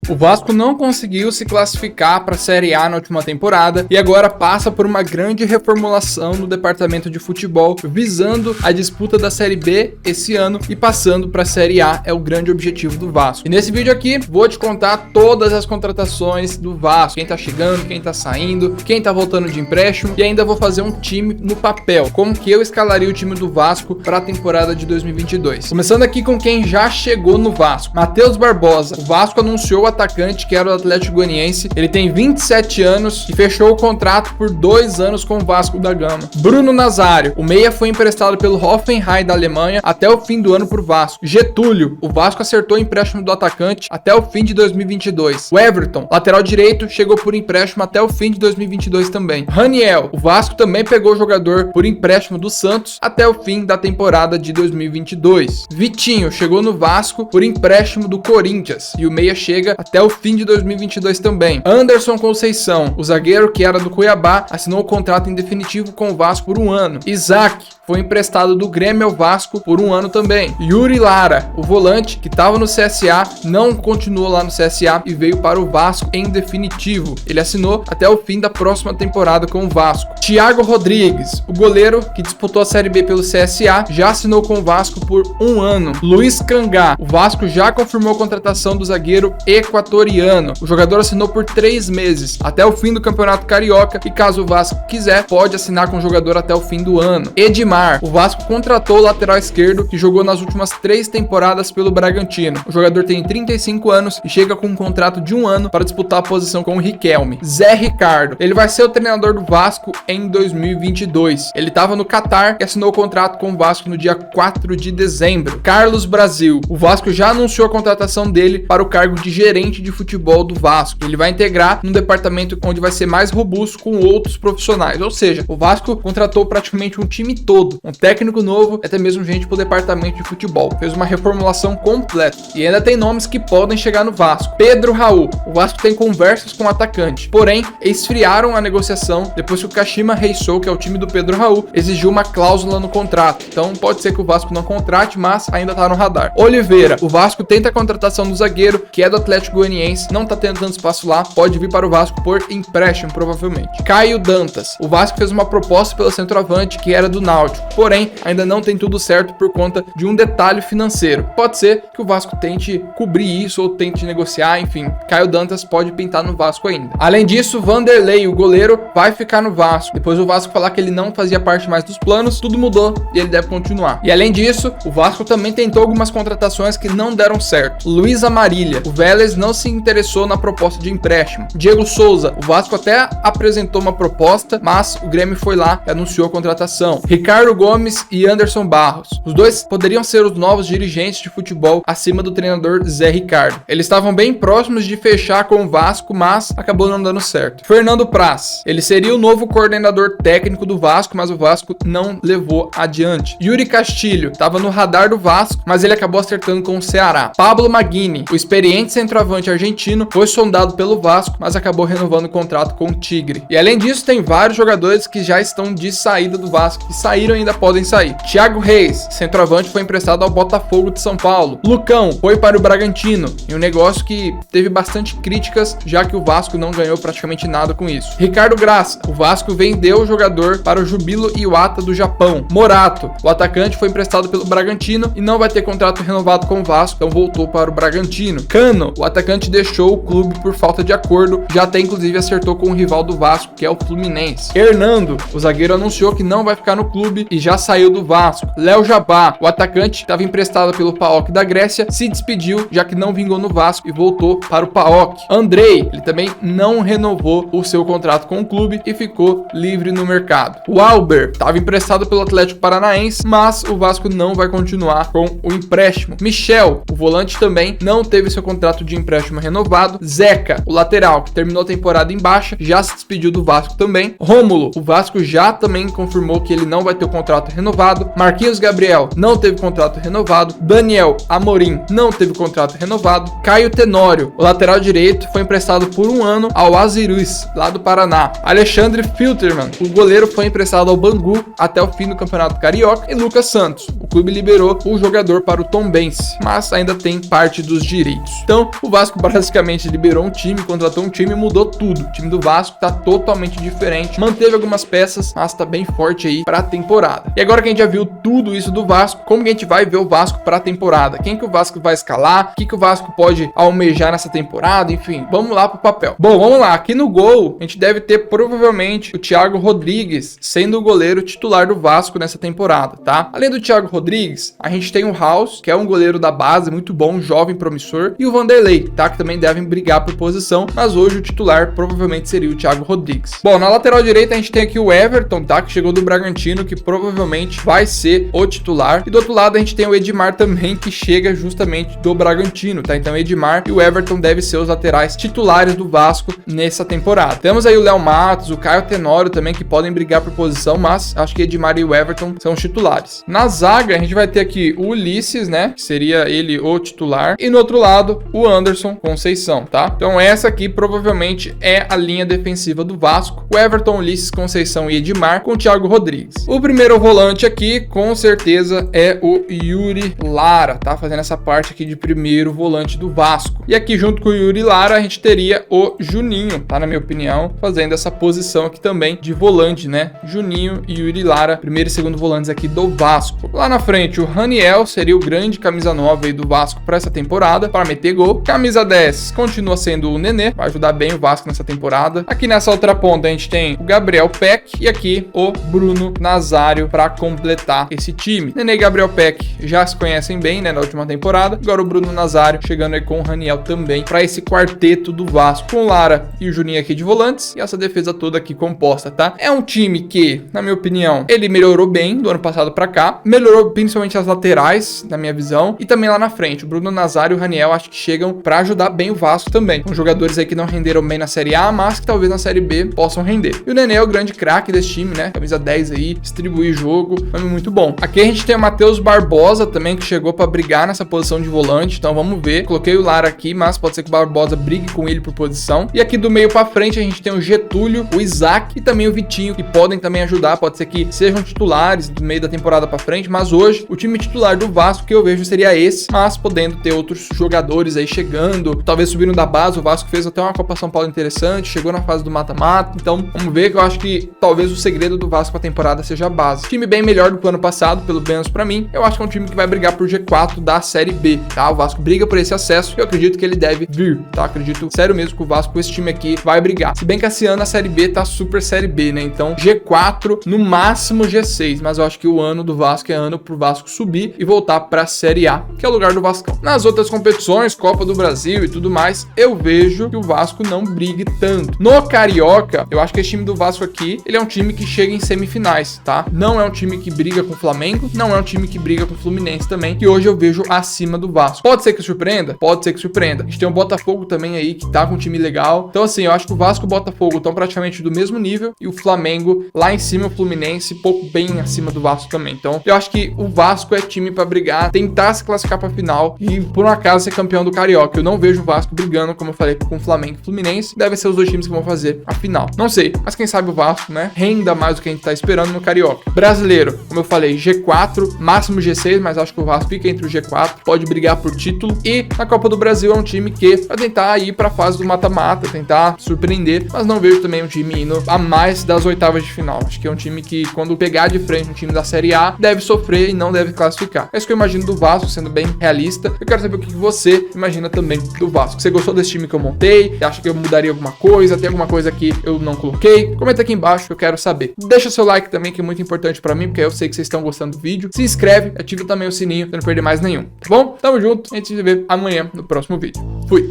O Vasco não conseguiu se classificar para a Série A na última temporada e agora passa por uma grande reformulação no departamento de futebol, visando a disputa da Série B esse ano e passando para a Série A é o grande objetivo do Vasco. E nesse vídeo aqui vou te contar todas as contratações do Vasco, quem tá chegando, quem tá saindo, quem tá voltando de empréstimo e ainda vou fazer um time no papel, como que eu escalaria o time do Vasco para a temporada de 2022. Começando aqui com quem já chegou no Vasco, Matheus Barbosa. O Vasco anunciou o atacante que era o Atlético Goianiense, ele tem 27 anos e fechou o contrato por 2 anos com o Vasco da Gama. Bruno Nazário, o meia foi emprestado pelo Hoffenheim da Alemanha até o fim do ano por Vasco. Getúlio, o Vasco acertou o empréstimo do atacante até o fim de 2022. O Everton, lateral direito, chegou por empréstimo até o fim de 2022 também. Raniel, o Vasco também pegou o jogador por empréstimo do Santos até o fim da temporada de 2022. Vitinho chegou no Vasco por empréstimo do Corinthians e o meia chega até o fim de 2022 também. Anderson Conceição, o zagueiro que era do Cuiabá, assinou um contrato em definitivo com o Vasco por 1 ano. Isaac foi emprestado do Grêmio ao Vasco por 1 ano também. Yuri Lara, o volante que estava no CSA, não continuou lá no CSA e veio para o Vasco em definitivo. Ele assinou até o fim da próxima temporada com o Vasco. Thiago Rodrigues, o goleiro que disputou a Série B pelo CSA, já assinou com o Vasco por 1 ano. Luiz Cangá, o Vasco já confirmou a contratação do zagueiro equatoriano. O jogador assinou por 3 meses, até o fim do Campeonato Carioca, e caso o Vasco quiser, pode assinar com o jogador até o fim do ano. Edmar, o Vasco contratou o lateral esquerdo que jogou nas últimas 3 temporadas pelo Bragantino. O jogador tem 35 anos e chega com um contrato de 1 ano para disputar a posição com o Riquelme. Zé Ricardo, ele vai ser o treinador do Vasco em 2022. Ele estava no Catar e assinou o contrato com o Vasco no dia 4 de dezembro. Carlos Brasil, o Vasco já anunciou a contratação dele para o cargo de gerente de futebol do Vasco. Ele vai integrar um departamento onde vai ser mais robusto com outros profissionais, ou seja, o Vasco contratou praticamente um time todo, um técnico novo, até mesmo gente pro departamento de futebol. Fez uma reformulação completa e ainda tem nomes que podem chegar no Vasco. Pedro Raul, o Vasco tem conversas com o atacante, porém esfriaram a negociação depois que o Kashima Reysol, que é o time do Pedro Raul, exigiu uma cláusula no contrato. Então pode ser que o Vasco não contrate, mas ainda tá no radar. Oliveira, o Vasco tenta a contratação do zagueiro, que é do Atlético Goianiense, não tá tendo tanto espaço lá, pode vir para o Vasco por empréstimo provavelmente. Caio Dantas, o Vasco fez uma proposta pelo centroavante que era do Náutico, porém ainda não tem tudo certo por conta de um detalhe financeiro. Pode ser que o Vasco tente cobrir isso ou tente negociar, enfim, Caio Dantas pode pintar no Vasco ainda. Além disso, Vanderlei, o goleiro, vai ficar no Vasco. Depois o Vasco falar que ele não fazia parte mais dos planos, tudo mudou e ele deve continuar. E além disso, o Vasco também tentou algumas contratações que não deram certo. Luiz Amarília, o Vélez não se interessou na proposta de empréstimo. Diego Souza, o Vasco até apresentou uma proposta, mas o Grêmio foi lá e anunciou a contratação. Ricardo Gomes e Anderson Barros, os dois poderiam ser os novos dirigentes de futebol acima do treinador Zé Ricardo. Eles estavam bem próximos de fechar com o Vasco, mas acabou não dando certo. Fernando Praz, ele seria o novo coordenador técnico do Vasco, mas o Vasco não levou adiante. Yuri Castilho estava no radar do Vasco, mas ele acabou acertando com o Ceará. Pablo Maggini, o experiente centroavante argentino, foi sondado pelo Vasco, mas acabou renovando o contrato com o Tigre. E além disso, tem vários jogadores que já estão de saída do Vasco, que saíram e ainda podem sair. Thiago Reis, centroavante, foi emprestado ao Botafogo de São Paulo. Lucão foi para o Bragantino, em um negócio que teve bastante críticas, já que o Vasco não ganhou praticamente nada com isso. Ricardo Graça, o Vasco vendeu o jogador para o Jubilo Iwata do Japão. Morato, o atacante, foi emprestado pelo Bragantino e não vai ter contrato renovado com o Vasco, então voltou para o Bragantino. Cano, o atacante, deixou o clube por falta de acordo, já até inclusive acertou com o rival do Vasco, que é o Fluminense. Hernando, o zagueiro, anunciou que não vai ficar no clube e já saiu do Vasco. Léo Jabá, o atacante, estava emprestado pelo PAOK da Grécia, se despediu, já que não vingou no Vasco e voltou para o PAOK. Andrei, ele também não renovou o seu contrato com o clube e ficou livre no mercado. O Albert estava emprestado pelo Atlético Paranaense, mas o Vasco não vai continuar com o empréstimo. Michel, o volante, também não teve seu contrato de empréstimo renovado. Zeca, o lateral, que terminou a temporada em baixa, já se despediu do Vasco também. Rômulo, o Vasco já também confirmou que ele não vai ter o contrato renovado. Marquinhos Gabriel não teve contrato renovado. Daniel Amorim não teve contrato renovado. Caio Tenório, o lateral direito, foi emprestado por 1 ano ao Azirus, lá do Paraná. Alexandre Filterman, o goleiro, foi emprestado ao Bangu até o fim do Campeonato Carioca. E Lucas Santos, o clube liberou o jogador para o Tombense, mas ainda tem parte dos direitos. Então, o Vasco basicamente liberou um time, contratou um time e mudou tudo. O time do Vasco tá totalmente diferente, manteve algumas peças, mas tá bem forte aí pra temporada. E agora que a gente já viu tudo isso do Vasco, como que a gente vai ver o Vasco pra temporada? Quem que o Vasco vai escalar? O que o Vasco pode almejar nessa temporada? Enfim, vamos lá pro papel. Bom, vamos lá. Aqui no gol, a gente deve ter provavelmente o Thiago Rodrigues sendo o goleiro titular do Vasco nessa temporada, tá? Além do Thiago Rodrigues, a gente tem o House, que é um goleiro da base, muito bom, jovem, promissor, e o Vanderlei, tá? Que também devem brigar por posição, mas hoje o titular provavelmente seria o Thiago Rodrigues. Bom, na lateral direita a gente tem aqui o Everton, tá? Que chegou do Bragantino, que provavelmente vai ser o titular. E do outro lado a gente tem o Edmar também, que chega justamente do Bragantino, tá? Então Edmar e o Everton devem ser os laterais titulares do Vasco nessa temporada. Temos aí o Léo Matos, o Caio Tenório também, que podem brigar por posição, mas acho que Edmar e o Everton são os titulares. Na zaga a gente vai ter aqui o Ulisses, né? Que seria ele o titular. E no outro lado, o Anderson Conceição, tá? Então essa aqui provavelmente é a linha defensiva do Vasco. O Everton, Ulisses, Conceição e Edmar com o Thiago Rodrigues. O primeiro volante aqui, com certeza, é o Yuri Lara, tá? Fazendo essa parte aqui de primeiro volante do Vasco. E aqui junto com o Yuri Lara, a gente teria o Juninho, tá? Na minha opinião, fazendo essa posição aqui também de volante, né? Juninho e Yuri Lara, primeiro e segundo volantes aqui do Vasco. Lá na frente, o Raniel seria o grande camisa 9 aí do Vasco para essa temporada, para meter gol. Camisa 10 continua sendo o Nenê, vai ajudar bem o Vasco nessa temporada. Aqui nessa outra ponta a gente tem o Gabriel Peck e aqui o Bruno Nazário para completar esse time. Nenê e Gabriel Peck já se conhecem bem, né, na última temporada. Agora o Bruno Nazário chegando aí com o Raniel também para esse quarteto do Vasco, com o Lara e o Juninho aqui de volantes e essa defesa toda aqui composta, tá? É um time que, na minha opinião, ele melhorou bem do ano passado para cá, melhorou principalmente as laterais, na minha visão, e também lá na frente. O Bruno Nazário e o Raniel acho que chegam para ajudar bem o Vasco também. São jogadores aí que não renderam bem na Série A, mas que talvez na Série B possam render. E o Nenê é o grande craque desse time, né? Camisa 10 aí, distribuir jogo, é muito bom. Aqui a gente tem o Matheus Barbosa também, que chegou para brigar nessa posição de volante, então vamos ver. Coloquei o Lara aqui, mas pode ser que o Barbosa brigue com ele por posição. E aqui do meio para frente a gente tem o Getúlio, o Isaac e também o Vitinho, que podem também ajudar, pode ser que sejam titulares do meio da temporada para frente, mas hoje o time titular do Vasco que eu vejo seria esse, mas podendo ter outros jogadores aí chegando, talvez subindo da base. O Vasco fez até uma Copa São Paulo interessante, chegou na fase do mata-mata, então vamos ver, que eu acho que talvez o segredo do Vasco pra temporada seja a base. Time bem melhor do que o ano passado, pelo menos pra mim. Eu acho que é um time que vai brigar por G4 da Série B, tá? O Vasco briga por esse acesso e eu acredito que ele deve vir, tá? Acredito sério mesmo que o Vasco com esse time aqui vai brigar. Se bem que esse ano a Série B tá super Série B, né? Então G4, no máximo G6, mas eu acho que o ano do Vasco é ano pro Vasco subir e voltar pra Série A, que é o lugar do Vascão. Nas outras competições, Copa do Brasil e tudo mais, eu vejo que o Vasco não brigue tanto. No Carioca, eu acho que esse time do Vasco aqui, ele é um time que chega em semifinais, tá? Não é um time que briga com o Flamengo, não é um time que briga com o Fluminense também, que hoje eu vejo acima do Vasco. Pode ser que surpreenda? Pode ser que surpreenda. A gente tem o Botafogo também aí, que tá com um time legal. Então assim, eu acho que o Vasco e o Botafogo estão praticamente do mesmo nível, e o Flamengo lá em cima, o Fluminense, pouco bem acima do Vasco também. Então eu acho que o Vasco é time pra brigar, tentar se classificar pra final e por um acaso ser campeão do Carioca. Eu não vejo o Vasco brigando, como eu falei, com o Flamengo e Fluminense. Devem ser os dois times que vão fazer a final. Não sei, mas quem sabe o Vasco, né, renda mais do que a gente tá esperando no Carioca. Brasileiro, como eu falei, G4, máximo G6, mas acho que o Vasco fica entre o G4, pode brigar por título. E na Copa do Brasil é um time que vai tentar ir pra fase do mata-mata, tentar surpreender, mas não vejo também um time indo a mais das oitavas de final. Acho que é um time que, quando pegar de frente um time da Série A, deve sofrer e não deve classificar. É isso que eu imagino do Vasco, sendo bem realista. Eu quero saber o que você imagina também do Vasco. Você gostou desse time que eu montei? Acha que eu mudaria alguma coisa? Tem alguma coisa que eu não coloquei? Comenta aqui embaixo que eu quero saber. Deixa seu like também, que é muito importante pra mim, porque eu sei que vocês estão gostando do vídeo. Se inscreve, ativa também o sininho pra não perder mais nenhum, tá bom? Tamo junto, a gente se vê amanhã no próximo vídeo. Fui!